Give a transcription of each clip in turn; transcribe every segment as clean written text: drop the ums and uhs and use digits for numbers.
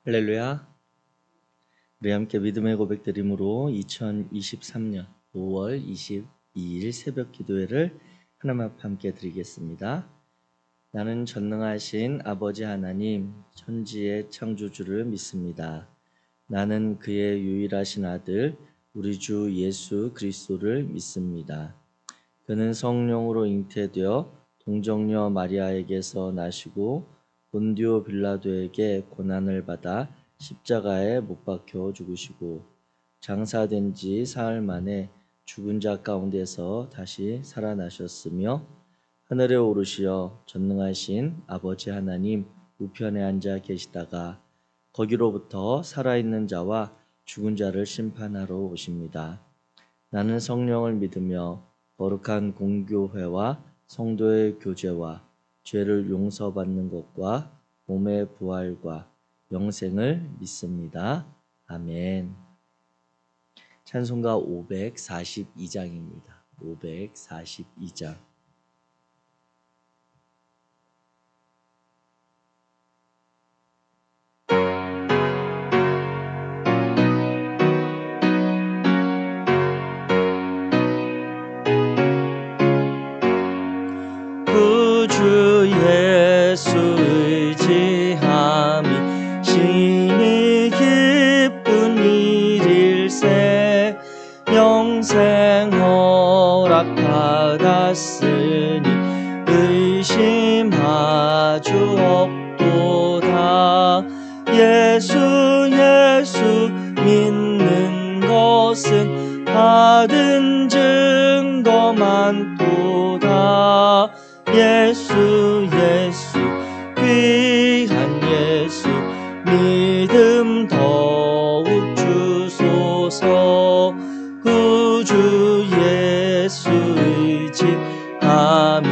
할렐루야. 우리 함께 믿음의 고백드림으로 2023년 5월 22일 새벽 기도회를 하나님 앞에 함께 드리겠습니다. 나는 전능하신 아버지 하나님 천지의 창조주를 믿습니다. 나는 그의 유일하신 아들 우리 주 예수 그리스도를 믿습니다. 그는 성령으로 잉태되어 동정녀 마리아에게서 나시고 본디오 빌라도에게 고난을 받아 십자가에 못 박혀 죽으시고 장사된 지 사흘 만에 죽은 자 가운데서 다시 살아나셨으며 하늘에 오르시어 전능하신 아버지 하나님 우편에 앉아 계시다가 거기로부터 살아있는 자와 죽은 자를 심판하러 오십니다. 나는 성령을 믿으며 거룩한 공교회와 성도의 교제와 죄를 용서받는 것과 몸의 부활과 영생을 믿습니다. 아멘. 찬송가 542장입니다. 542장. 구주 예수 의지함이 심히 기쁜 일일세. 영생 허락 받았으니 의심하주 없도다. 예수 믿는 것은 받은 증거 많도다. 예수 귀한 예수 믿음 더욱 주소서. 구주 예수 의지함이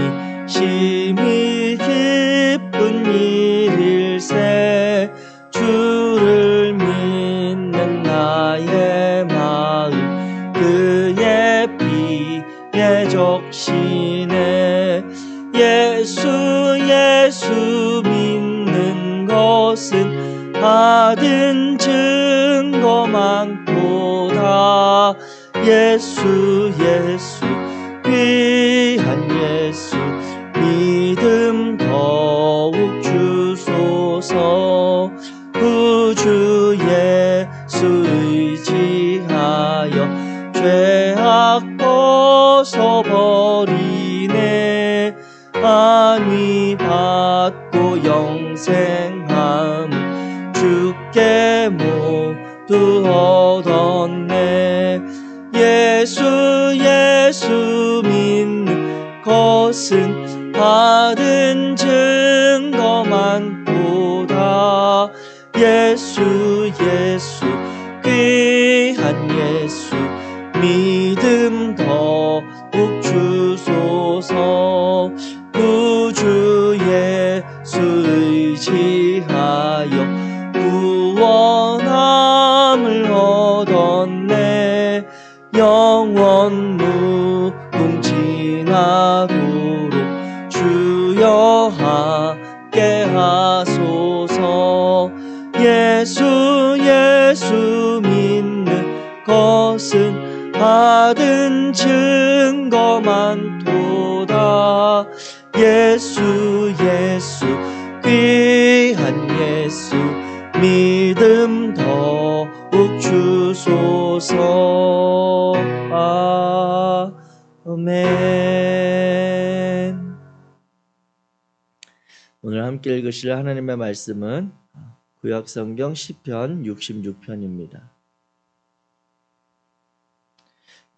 심히 기쁜 일일세. 주를 믿는 나의 마음 그의 피에 적시네. 예수 믿는 것은 받은 증거 많도다. 예수 귀한 예수 믿음 더욱 주소서. 구주 예수 의지하여 죄악 벗어버리네. 안위 받고 영생함을 주께 모두 얻었네. 예수 믿는 것은 받은 증거 많도다. 예수 귀한 예수 믿음 더욱 주소서. 구주 예수 의지하여 구원함을 얻었네. 영원 무궁진하도록 주여 함께 하소서. 예수 믿는 것은 받은 증거 많도다. 예수 귀한 예수 믿음 더욱 주소서. 아멘. 오늘 함께 읽으실 하나님의 말씀은 구약성경 시편 66편입니다.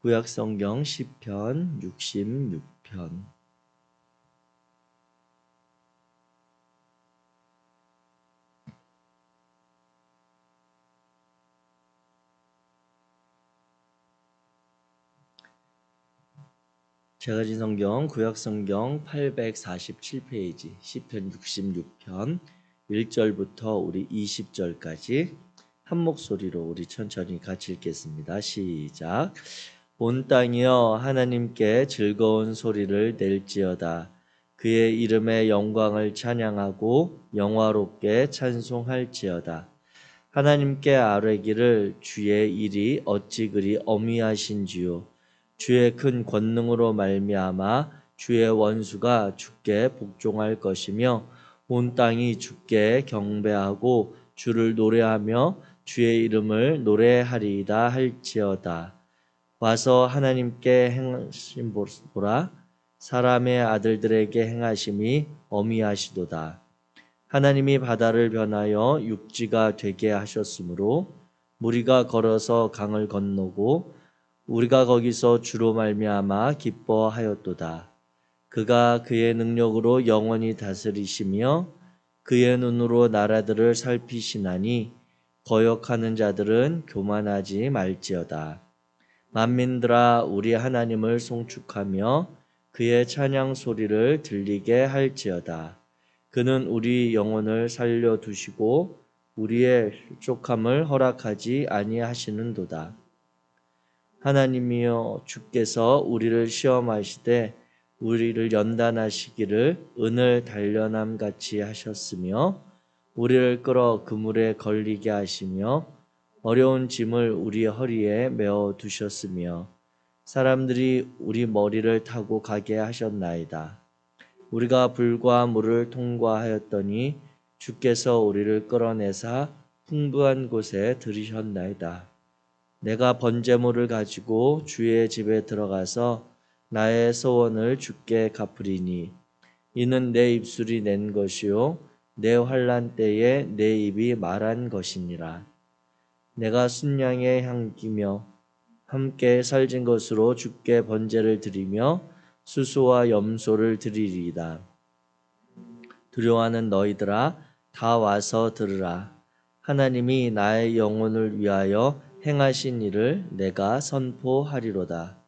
구약성경 시편 66편. 제가 가진 성경 구약성경 847페이지 시편 66편 1절부터 우리 20절까지 한 목소리로 우리 천천히 같이 읽겠습니다. 시작. 온 땅이여 하나님께 즐거운 소리를 낼지어다. 그의 이름의 영광을 찬양하고 영화롭게 찬송할지어다. 하나님께 아뢰기를 주의 일이 어찌 그리 어미하신지요. 주의 큰 권능으로 말미암아 주의 원수가 주께 복종할 것이며 온 땅이 주께 경배하고 주를 노래하며 주의 이름을 노래하리이다 할지어다. 와서 하나님께 행하신 보라. 사람의 아들들에게 행하심이 어미하시도다. 하나님이 바다를 변하여 육지가 되게 하셨으므로 무리가 걸어서 강을 건너고 우리가 거기서 주로 말미암아 기뻐하였도다. 그가 그의 능력으로 영원히 다스리시며 그의 눈으로 나라들을 살피시나니 거역하는 자들은 교만하지 말지어다. 만민들아 우리 하나님을 송축하며 그의 찬양 소리를 들리게 할지어다. 그는 우리 영혼을 살려두시고 우리의 족함을 허락하지 아니하시는도다. 하나님이여 주께서 우리를 시험하시되 우리를 연단하시기를 은을 단련함 같이 하셨으며 우리를 끌어 그물에 걸리게 하시며 어려운 짐을 우리 허리에 메어 두셨으며 사람들이 우리 머리를 타고 가게 하셨나이다. 우리가 불과 물을 통과하였더니 주께서 우리를 끌어내사 풍부한 곳에 들이셨나이다. 내가 번제물을 가지고 주의 집에 들어가서 나의 소원을 주께 갚으리니 이는 내 입술이 낸 것이요 내 환난 때에 내 입이 말한 것이니라. 내가 순양의 향기며 함께 살진 것으로 주께 번제를 드리며 수소와 염소를 드리리이다. 두려워하는 너희들아 다 와서 들으라. 하나님이 나의 영혼을 위하여 행하신 일을 내가 선포하리로다.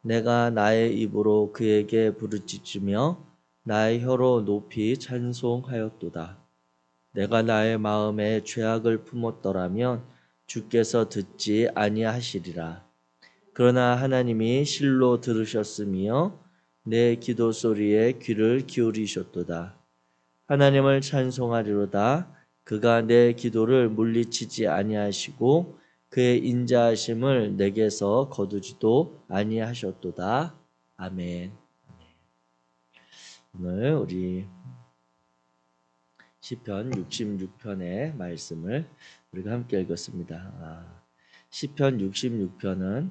내가 나의 입으로 그에게 부르짖으며 나의 혀로 높이 찬송하였도다. 내가 나의 마음에 죄악을 품었더라면 주께서 듣지 아니하시리라. 그러나 하나님이 실로 들으셨으며 내 기도 소리에 귀를 기울이셨도다. 하나님을 찬송하리로다. 그가 내 기도를 물리치지 아니하시고 그의 인자하심을 내게서 거두지도 아니하셨도다. 아멘. 오늘 우리 시편 66편의 말씀을 우리가 함께 읽었습니다. 시편 66편은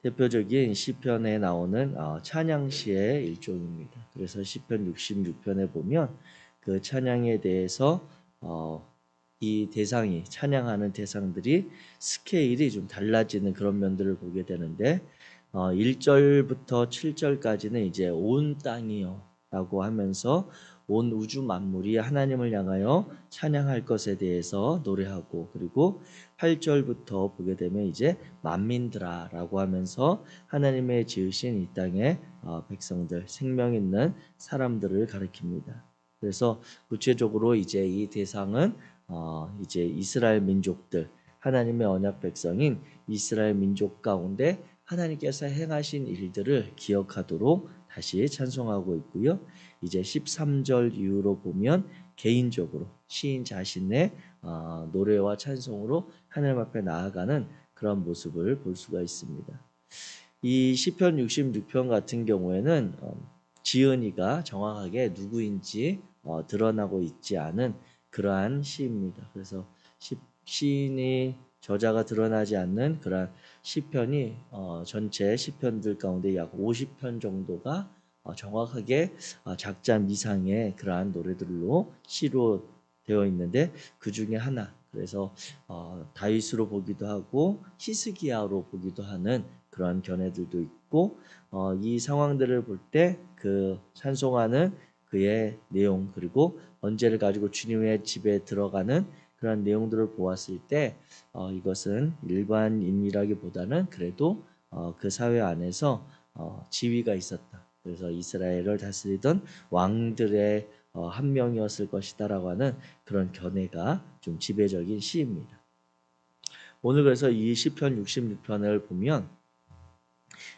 대표적인 시편에 나오는 찬양시의 일종입니다. 그래서 시편 66편에 보면 그 찬양에 대해서 이 대상이 찬양하는 대상들이 스케일이 좀 달라지는 그런 면들을 보게 되는데 1절부터 7절까지는 이제 온 땅이요 라고 하면서 온 우주 만물이 하나님을 향하여 찬양할 것에 대해서 노래하고 그리고 8절부터 보게 되면 이제 만민들아 라고 하면서 하나님의 지으신 이 땅의 백성들 생명 있는 사람들을 가리킵니다. 그래서 구체적으로 이제 이 대상은 이제 이스라엘 민족들 하나님의 언약 백성인 이스라엘 민족 가운데 하나님께서 행하신 일들을 기억하도록 다시 찬송하고 있고요. 이제 13절 이후로 보면 개인적으로 시인 자신의 노래와 찬송으로 하나님 앞에 나아가는 그런 모습을 볼 수가 있습니다. 이 시편 66편 같은 경우에는 지은이가 정확하게 누구인지 드러나고 있지 않은 그러한 시입니다. 그래서 시인이 저자가 드러나지 않는 그러한 시편이 전체 시편들 가운데 약 50편 정도가 정확하게 작자 미상의 그러한 노래들로 시로 되어 있는데 그 중에 하나 그래서 다윗으로 보기도 하고 히스기야로 보기도 하는 그러한 견해들도 있고 이 상황들을 볼 때 그 찬송하는 그의 내용 그리고 번제를 가지고 주님의 집에 들어가는 그런 내용들을 보았을 때 이것은 일반인이라기보다는 그래도 그 사회 안에서 지위가 있었다. 그래서 이스라엘을 다스리던 왕들의 한 명이었을 것이다라고 하는 그런 견해가 좀 지배적인 시입니다. 오늘 그래서 이 시편 66편을 보면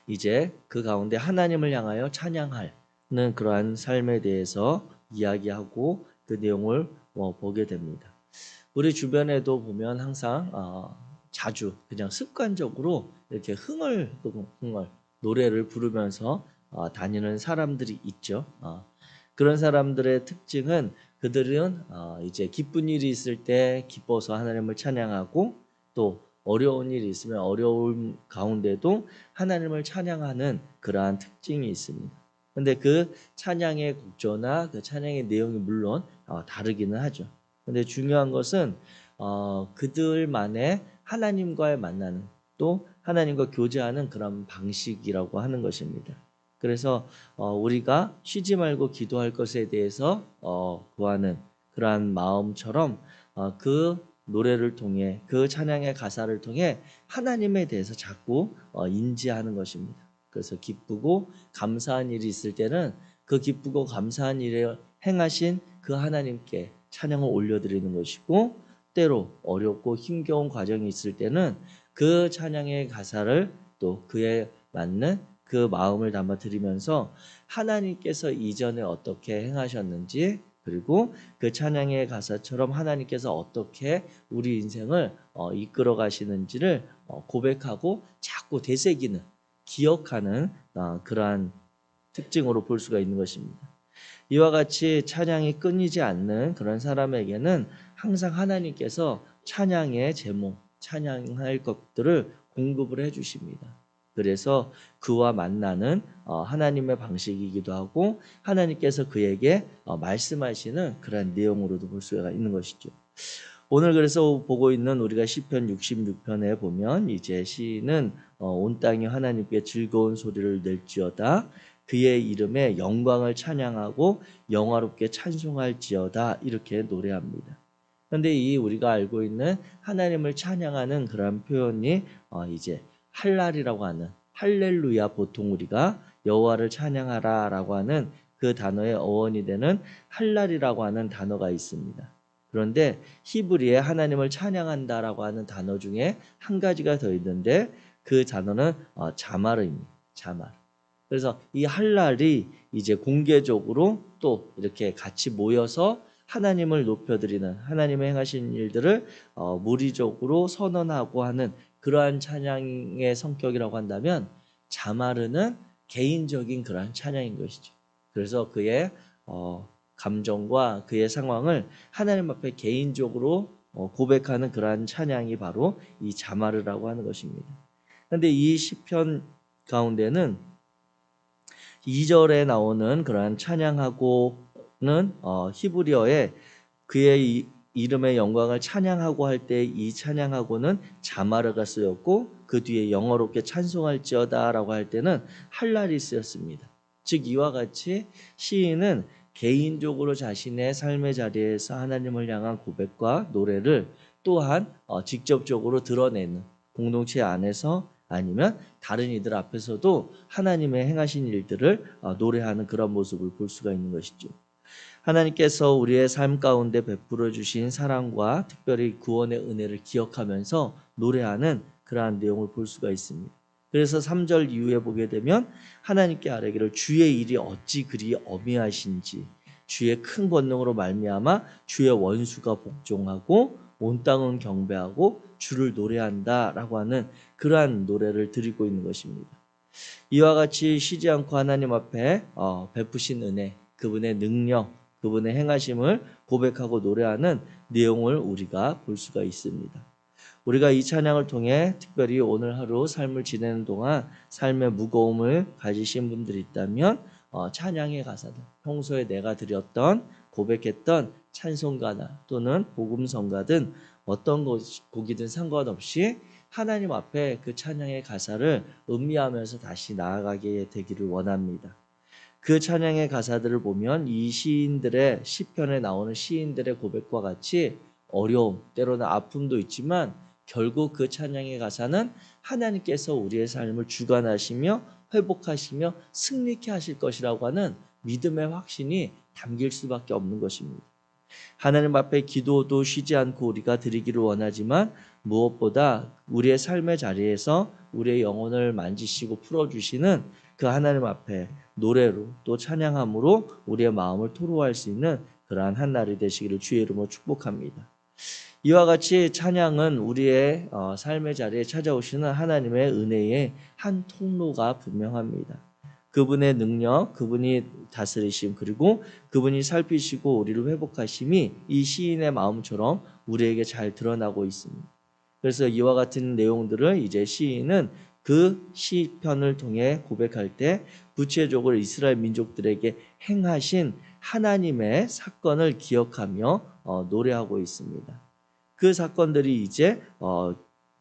이제 그 가운데 하나님을 향하여 찬양하는 그러한 삶에 대해서 이야기하고 그 내용을 보게 됩니다. 우리 주변에도 보면 항상 자주 그냥 습관적으로 이렇게 흥얼 노래를 부르면서 다니는 사람들이 있죠. 그런 사람들의 특징은 그들은 이제 기쁜 일이 있을 때 기뻐서 하나님을 찬양하고 또 어려운 일이 있으면 어려움 가운데도 하나님을 찬양하는 그러한 특징이 있습니다. 근데 그 찬양의 곡조나 그 찬양의 내용이 물론 다르기는 하죠. 근데 중요한 것은 그들만의 하나님과의 만나는 또 하나님과 교제하는 그런 방식이라고 하는 것입니다. 그래서 우리가 쉬지 말고 기도할 것에 대해서 구하는 그러한 마음처럼 그 노래를 통해 그 찬양의 가사를 통해 하나님에 대해서 자꾸 인지하는 것입니다. 그래서 기쁘고 감사한 일이 있을 때는 그 기쁘고 감사한 일에 행하신 그 하나님께 찬양을 올려드리는 것이고 때로 어렵고 힘겨운 과정이 있을 때는 그 찬양의 가사를 또 그에 맞는 그 마음을 담아 드리면서 하나님께서 이전에 어떻게 행하셨는지 그리고 그 찬양의 가사처럼 하나님께서 어떻게 우리 인생을 이끌어 가시는지를 고백하고 자꾸 되새기는 기억하는 그러한 특징으로 볼 수가 있는 것입니다. 이와 같이 찬양이 끊이지 않는 그런 사람에게는 항상 하나님께서 찬양의 제목, 찬양할 것들을 공급을 해 주십니다. 그래서 그와 만나는 하나님의 방식이기도 하고 하나님께서 그에게 말씀하시는 그런 내용으로도 볼 수가 있는 것이죠. 오늘 그래서 보고 있는 우리가 시편 66편에 보면 이제 시인은 온 땅이 하나님께 즐거운 소리를 낼지어다 그의 이름에 영광을 찬양하고 영화롭게 찬송할지어다 이렇게 노래합니다. 그런데 이 우리가 알고 있는 하나님을 찬양하는 그런 표현이 이제 할랄이라고 하는 할렐루야 보통 우리가 여호와를 찬양하라라고 하는 그 단어의 어원이 되는 할랄이라고 하는 단어가 있습니다. 그런데 히브리에 하나님을 찬양한다라고 하는 단어 중에 한 가지가 더 있는데 그 단어는 자마르입니다. 자마르. 그래서 이 할랄이 이제 공개적으로 또 이렇게 같이 모여서 하나님을 높여드리는 하나님의 행하신 일들을 무리적으로 선언하고 하는 그러한 찬양의 성격이라고 한다면 자마르는 개인적인 그러한 찬양인 것이죠. 그래서 그의 감정과 그의 상황을 하나님 앞에 개인적으로 고백하는 그러한 찬양이 바로 이 자마르라고 하는 것입니다. 그런데 이 시편 가운데는 2절에 나오는 그러한 찬양하고는 히브리어에 그의 이름의 영광을 찬양하고 할 때 이 찬양하고는 자마르가 쓰였고 그 뒤에 영어롭게 찬송할지어다라고 할 때는 할랄이 쓰였습니다. 즉 이와 같이 시인은 개인적으로 자신의 삶의 자리에서 하나님을 향한 고백과 노래를 또한 직접적으로 드러내는 공동체 안에서 아니면 다른 이들 앞에서도 하나님의 행하신 일들을 노래하는 그런 모습을 볼 수가 있는 것이죠. 하나님께서 우리의 삶 가운데 베풀어 주신 사랑과 특별히 구원의 은혜를 기억하면서 노래하는 그러한 내용을 볼 수가 있습니다. 그래서 3절 이후에 보게 되면 하나님께 아뢰기를 주의 일이 어찌 그리 어미하신지 주의 큰 권능으로 말미암아 주의 원수가 복종하고 온 땅은 경배하고 주를 노래한다라고 하는 그러한 노래를 드리고 있는 것입니다. 이와 같이 쉬지 않고 하나님 앞에 베푸신 은혜, 그분의 능력, 그분의 행하심을 고백하고 노래하는 내용을 우리가 볼 수가 있습니다. 우리가 이 찬양을 통해 특별히 오늘 하루 삶을 지내는 동안 삶의 무거움을 가지신 분들이 있다면 찬양의 가사들, 평소에 내가 드렸던 고백했던 찬송가나 또는 복음성가든 어떤 곡이든 상관없이 하나님 앞에 그 찬양의 가사를 음미하면서 다시 나아가게 되기를 원합니다. 그 찬양의 가사들을 보면 이 시인들의 시편에 나오는 시인들의 고백과 같이 어려움, 때로는 아픔도 있지만 결국 그 찬양의 가사는 하나님께서 우리의 삶을 주관하시며 회복하시며 승리케 하실 것이라고 하는 믿음의 확신이 담길 수밖에 없는 것입니다. 하나님 앞에 기도도 쉬지 않고 우리가 드리기를 원하지만 무엇보다 우리의 삶의 자리에서 우리의 영혼을 만지시고 풀어주시는 그 하나님 앞에 노래로 또 찬양함으로 우리의 마음을 토로할 수 있는 그러한 한 날이 되시기를 주의 이름으로 축복합니다. 이와 같이 찬양은 우리의 삶의 자리에 찾아오시는 하나님의 은혜의 한 통로가 분명합니다. 그분의 능력, 그분이 다스리심, 그리고 그분이 살피시고 우리를 회복하심이 이 시인의 마음처럼 우리에게 잘 드러나고 있습니다. 그래서 이와 같은 내용들을 이제 시인은 그 시편을 통해 고백할 때 구체적으로 이스라엘 민족들에게 행하신 하나님의 사건을 기억하며 노래하고 있습니다. 그 사건들이 이제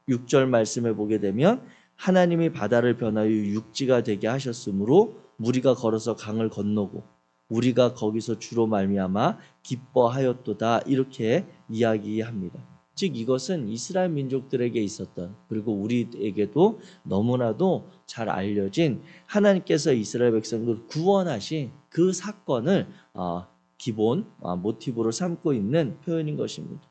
6절 말씀에 보게 되면 하나님이 바다를 변하여 육지가 되게 하셨으므로 무리가 걸어서 강을 건너고 우리가 거기서 주로 말미암아 기뻐하였도다 이렇게 이야기합니다. 즉 이것은 이스라엘 민족들에게 있었던 그리고 우리에게도 너무나도 잘 알려진 하나님께서 이스라엘 백성들을 구원하신 그 사건을 기본 모티브로 삼고 있는 표현인 것입니다.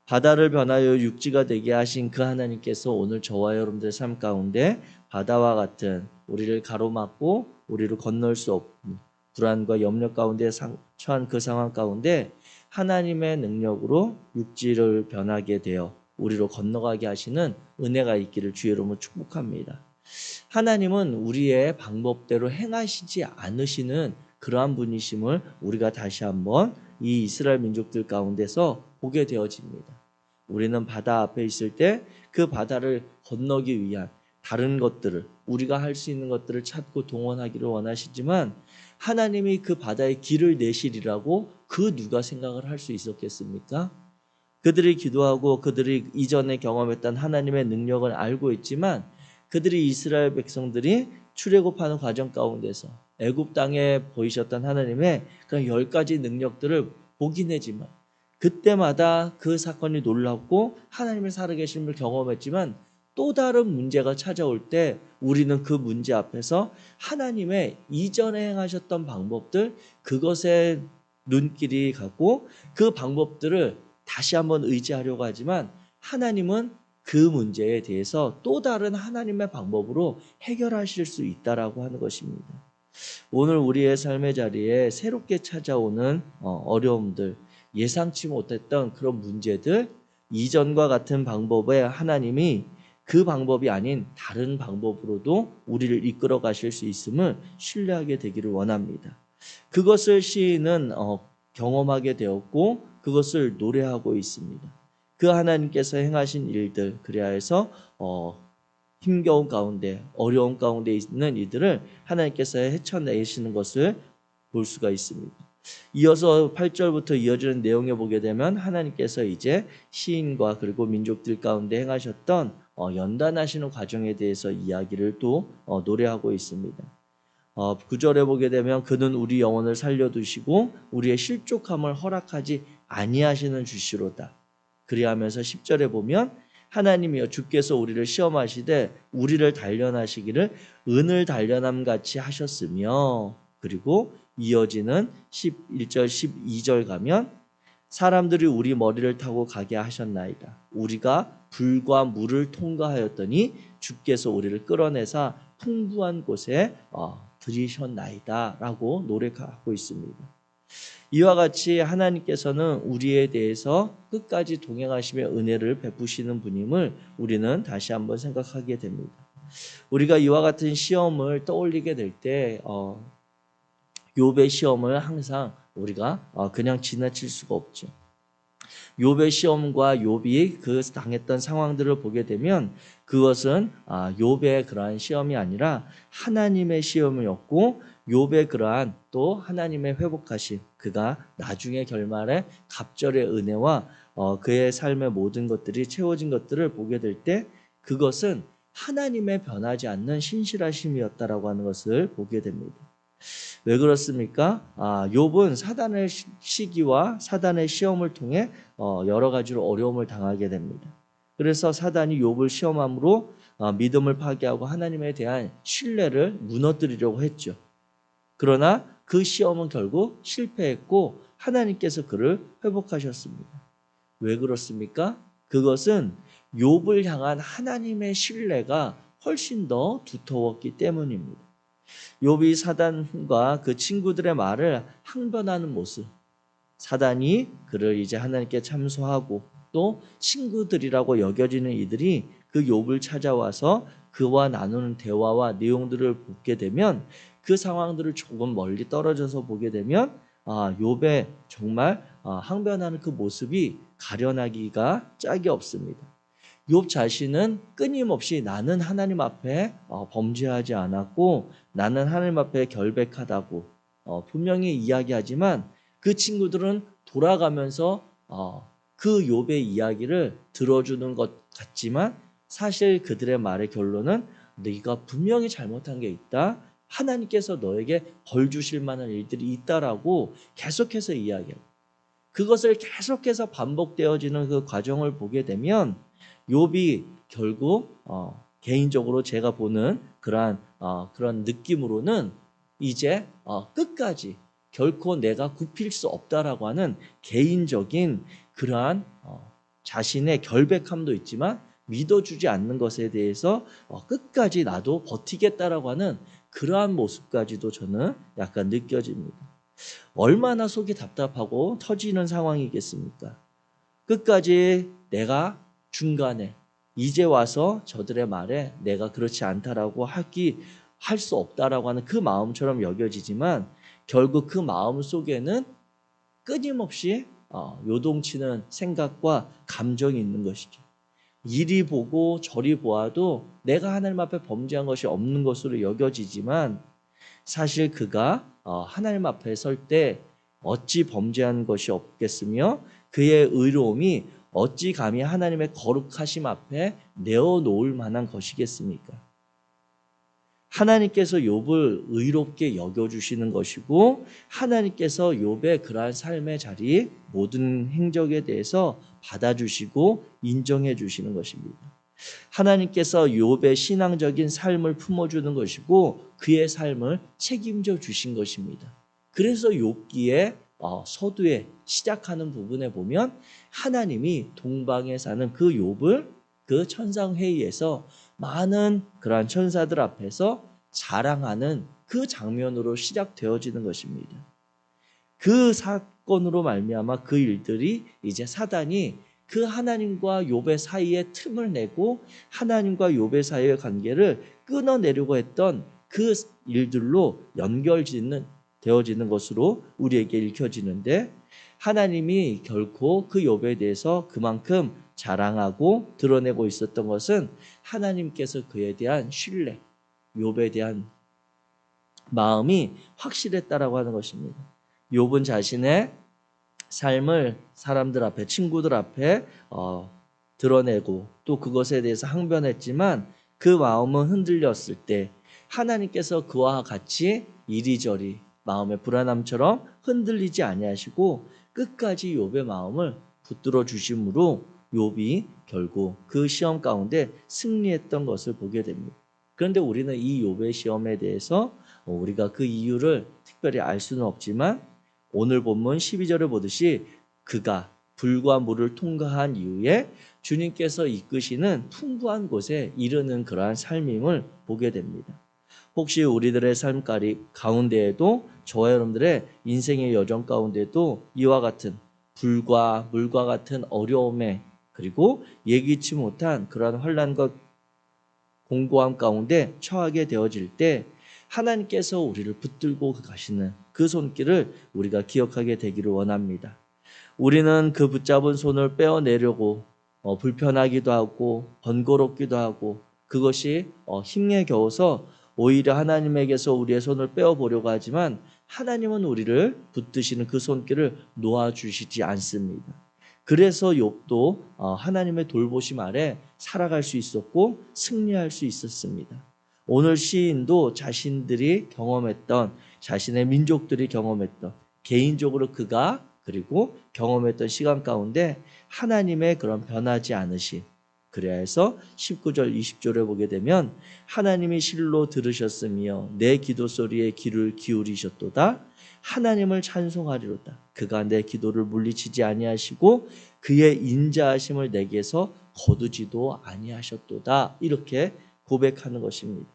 바다를 변하여 육지가 되게 하신 그 하나님께서 오늘 저와 여러분들의 삶 가운데 바다와 같은 우리를 가로막고 우리를 건널 수 없는 불안과 염려 가운데 처한 그 상황 가운데 하나님의 능력으로 육지를 변하게 되어 우리로 건너가게 하시는 은혜가 있기를 주의 이름으로 축복합니다. 하나님은 우리의 방법대로 행하시지 않으시는 그러한 분이심을 우리가 다시 한번 이 이스라엘 민족들 가운데서 보게 되어집니다. 우리는 바다 앞에 있을 때 그 바다를 건너기 위한 다른 것들을 우리가 할 수 있는 것들을 찾고 동원하기를 원하시지만 하나님이 그 바다에 길을 내시리라고 그 누가 생각을 할 수 있었겠습니까? 그들이 기도하고 그들이 이전에 경험했던 하나님의 능력을 알고 있지만 그들이 이스라엘 백성들이 출애굽하는 과정 가운데서 애굽 땅에 보이셨던 하나님의 그런 10가지 능력들을 보긴 하지만 그때마다 그 사건이 놀랍고 하나님의 살아계심을 경험했지만 또 다른 문제가 찾아올 때 우리는 그 문제 앞에서 하나님의 이전에 행하셨던 방법들 그것에 눈길이 가고 그 방법들을 다시 한번 의지하려고 하지만 하나님은 그 문제에 대해서 또 다른 하나님의 방법으로 해결하실 수 있다라고 하는 것입니다. 오늘 우리의 삶의 자리에 새롭게 찾아오는 어려움들 예상치 못했던 그런 문제들 이전과 같은 방법에 하나님이 그 방법이 아닌 다른 방법으로도 우리를 이끌어 가실 수 있음을 신뢰하게 되기를 원합니다. 그것을 시인은 경험하게 되었고 그것을 노래하고 있습니다. 그 하나님께서 행하신 일들 그래야 해서 힘겨운 가운데 어려운 가운데 있는 이들을 하나님께서 헤쳐내시는 것을 볼 수가 있습니다. 이어서 8절부터 이어지는 내용에 보게 되면 하나님께서 이제 시인과 그리고 민족들 가운데 행하셨던 연단하시는 과정에 대해서 이야기를 또 노래하고 있습니다. 9절에 보게 되면 그는 우리 영혼을 살려두시고 우리의 실족함을 허락하지 아니하시는 주시로다. 그리하면서 10절에 보면 하나님이여 주께서 우리를 시험하시되 우리를 단련하시기를 은을 단련함 같이 하셨으며 그리고 이어지는 11절 12절 가면 사람들이 우리 머리를 타고 가게 하셨나이다. 우리가 불과 물을 통과하였더니 주께서 우리를 끌어내사 풍부한 곳에 들이셨나이다 라고 노래하고 있습니다. 이와 같이 하나님께서는 우리에 대해서 끝까지 동행하시며 은혜를 베푸시는 분임을 우리는 다시 한번 생각하게 됩니다. 우리가 이와 같은 시험을 떠올리게 될 때 욥의 시험을 항상 우리가 그냥 지나칠 수가 없죠. 욥의 시험과 욥이 그 당했던 상황들을 보게 되면 그것은 욥의 그러한 시험이 아니라 하나님의 시험이었고 욥의 그러한 또 하나님의 회복하신 그가 나중에 결말에 갑절의 은혜와 그의 삶의 모든 것들이 채워진 것들을 보게 될 때 그것은 하나님의 변하지 않는 신실하심이었다라고 하는 것을 보게 됩니다. 왜 그렇습니까? 욥은 사단의 시기와 사단의 시험을 통해 여러 가지로 어려움을 당하게 됩니다. 그래서 사단이 욥을 시험함으로 믿음을 파괴하고 하나님에 대한 신뢰를 무너뜨리려고 했죠. 그러나 그 시험은 결국 실패했고 하나님께서 그를 회복하셨습니다. 왜 그렇습니까? 그것은 욥을 향한 하나님의 신뢰가 훨씬 더 두터웠기 때문입니다. 욥이 사단과 그 친구들의 말을 항변하는 모습 사단이 그를 이제 하나님께 참소하고 또 친구들이라고 여겨지는 이들이 그 욥을 찾아와서 그와 나누는 대화와 내용들을 보게 되면 그 상황들을 조금 멀리 떨어져서 보게 되면 욥의 정말 항변하는 그 모습이 가련하기가 짝이 없습니다. 욥 자신은 끊임없이 나는 하나님 앞에 범죄하지 않았고 나는 하나님 앞에 결백하다고 분명히 이야기하지만 그 친구들은 돌아가면서 그 욥의 이야기를 들어주는 것 같지만 사실 그들의 말의 결론은 네가 분명히 잘못한 게 있다. 하나님께서 너에게 벌 주실 만한 일들이 있다라고 계속해서 이야기해요. 그것을 계속해서 반복되어지는 그 과정을 보게 되면 욥이 결국 개인적으로 제가 보는 그런 느낌으로는 이제 끝까지 결코 내가 굽힐 수 없다라고 하는 개인적인 그러한 자신의 결백함도 있지만 믿어주지 않는 것에 대해서 끝까지 나도 버티겠다라고 하는 그러한 모습까지도 저는 약간 느껴집니다. 얼마나 속이 답답하고 터지는 상황이겠습니까? 끝까지 내가 중간에 이제 와서 저들의 말에 내가 그렇지 않다라고 할 수 없다라고 하는 그 마음처럼 여겨지지만 결국 그 마음 속에는 끊임없이 요동치는 생각과 감정이 있는 것이죠. 이리 보고 저리 보아도 내가 하나님 앞에 범죄한 것이 없는 것으로 여겨지지만 사실 그가 하나님 앞에 설 때 어찌 범죄한 것이 없겠으며 그의 의로움이 어찌 감히 하나님의 거룩하심 앞에 내어놓을 만한 것이겠습니까? 하나님께서 욥을 의롭게 여겨주시는 것이고 하나님께서 욥의 그러한 삶의 자리 모든 행적에 대해서 받아주시고 인정해 주시는 것입니다. 하나님께서 욥의 신앙적인 삶을 품어주는 것이고 그의 삶을 책임져 주신 것입니다. 그래서 욥기의 서두에 시작하는 부분에 보면 하나님이 동방에 사는 그 욥을 그 천상회의에서 많은 그러한 천사들 앞에서 자랑하는 그 장면으로 시작되어지는 것입니다. 그 사건으로 말미암아 그 일들이 이제 사단이 그 하나님과 욥의 사이에 틈을 내고 하나님과 욥의 사이의 관계를 끊어내려고 했던 그 일들로 되어지는 것으로 우리에게 읽혀지는데 하나님이 결코 그 욥에 대해서 그만큼 자랑하고 드러내고 있었던 것은 하나님께서 그에 대한 신뢰, 욥에 대한 마음이 확실했다라고 하는 것입니다. 욥은 자신의 삶을 사람들 앞에, 친구들 앞에 드러내고 또 그것에 대해서 항변했지만 그 마음은 흔들렸을 때 하나님께서 그와 같이 이리저리 마음의 불안함처럼 흔들리지 아니하시고 끝까지 욥의 마음을 붙들어 주심으로 욥이 결국 그 시험 가운데 승리했던 것을 보게 됩니다. 그런데 우리는 이 욥의 시험에 대해서 우리가 그 이유를 특별히 알 수는 없지만 오늘 본문 12절을 보듯이 그가 불과 물을 통과한 이후에 주님께서 이끄시는 풍부한 곳에 이르는 그러한 삶임을 보게 됩니다. 혹시 우리들의 삶 가운데에도 저와 여러분들의 인생의 여정 가운데도 이와 같은 불과 물과 같은 어려움에 그리고 예기치 못한 그러한 환난과 공고함 가운데 처하게 되어질 때 하나님께서 우리를 붙들고 가시는 그 손길을 우리가 기억하게 되기를 원합니다. 우리는 그 붙잡은 손을 빼어내려고 불편하기도 하고 번거롭기도 하고 그것이 힘에 겨워서 오히려 하나님에게서 우리의 손을 빼어보려고 하지만 하나님은 우리를 붙드시는 그 손길을 놓아주시지 않습니다. 그래서 욥도 하나님의 돌보심 아래 살아갈 수 있었고 승리할 수 있었습니다. 오늘 시인도 자신들이 경험했던 자신의 민족들이 경험했던 개인적으로 그가 그리고 경험했던 시간 가운데 하나님의 그런 변하지 않으신 그래야 해서 19절 20절에 보게 되면 하나님이 실로 들으셨으며 내 기도 소리에 귀를 기울이셨도다. 하나님을 찬송하리로다. 그가 내 기도를 물리치지 아니하시고 그의 인자하심을 내게서 거두지도 아니하셨도다. 이렇게 고백하는 것입니다.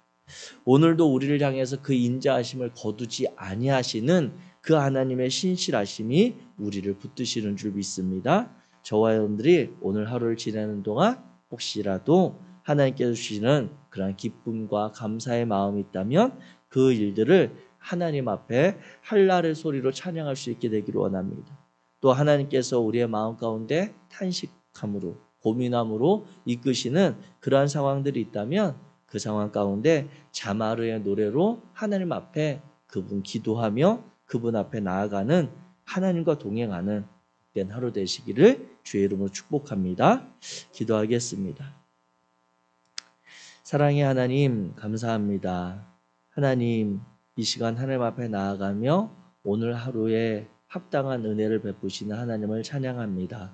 오늘도 우리를 향해서 그 인자하심을 거두지 아니하시는 그 하나님의 신실하심이 우리를 붙드시는 줄 믿습니다. 저와 여러분들이 오늘 하루를 지내는 동안 혹시라도 하나님께서 주시는 그런 기쁨과 감사의 마음이 있다면 그 일들을 하나님 앞에 한랄의 소리로 찬양할 수 있게 되기를 원합니다. 또 하나님께서 우리의 마음 가운데 탄식함으로 고민함으로 이끄시는 그러한 상황들이 있다면 그 상황 가운데 자마르의 노래로 하나님 앞에 그분 기도하며 그분 앞에 나아가는 하나님과 동행하는 복된 하루 되시기를 주의 이름으로 축복합니다. 기도하겠습니다. 사랑의 하나님 감사합니다. 하나님 이 시간 하나님 앞에 나아가며 오늘 하루에 합당한 은혜를 베푸시는 하나님을 찬양합니다.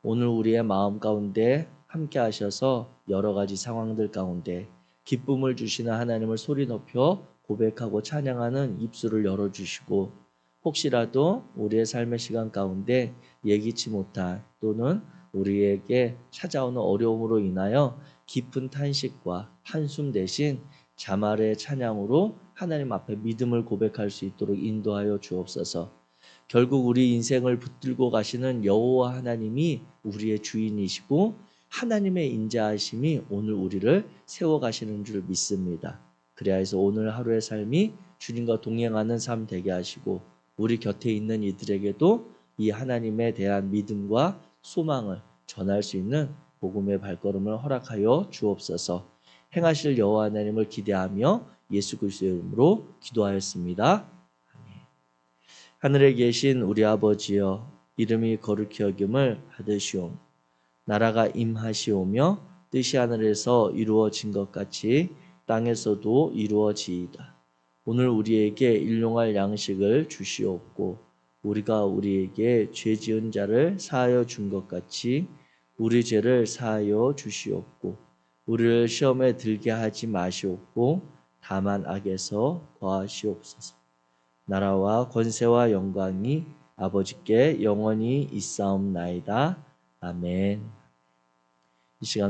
오늘 우리의 마음 가운데 함께 하셔서 여러 가지 상황들 가운데 기쁨을 주시는 하나님을 소리 높여 고백하고 찬양하는 입술을 열어주시고 혹시라도 우리의 삶의 시간 가운데 예기치 못한 또는 우리에게 찾아오는 어려움으로 인하여 깊은 탄식과 한숨 대신 자말의 찬양으로 하나님 앞에 믿음을 고백할 수 있도록 인도하여 주옵소서. 결국 우리 인생을 붙들고 가시는 여호와 하나님이 우리의 주인이시고 하나님의 인자하심이 오늘 우리를 세워가시는 줄 믿습니다. 그래야 해서 오늘 하루의 삶이 주님과 동행하는 삶 되게 하시고 우리 곁에 있는 이들에게도 이 하나님에 대한 믿음과 소망을 전할 수 있는 복음의 발걸음을 허락하여 주옵소서. 행하실 여호와 하나님을 기대하며 예수 그리스도의 이름으로 기도하였습니다. 하늘에 계신 우리 아버지여, 이름이 거룩히 여김을 받으시오. 나라가 임하시오며 뜻이 하늘에서 이루어진 것 같이 땅에서도 이루어지이다. 오늘 우리에게 일용할 양식을 주시옵고 우리가 우리에게 죄 지은 자를 사하여 준 것 같이 우리 죄를 사하여 주시옵고 우리를 시험에 들게 하지 마시옵고 다만 악에서 거하시옵소서. 나라와 권세와 영광이 아버지께 영원히 있사옵나이다. 아멘. 이 시간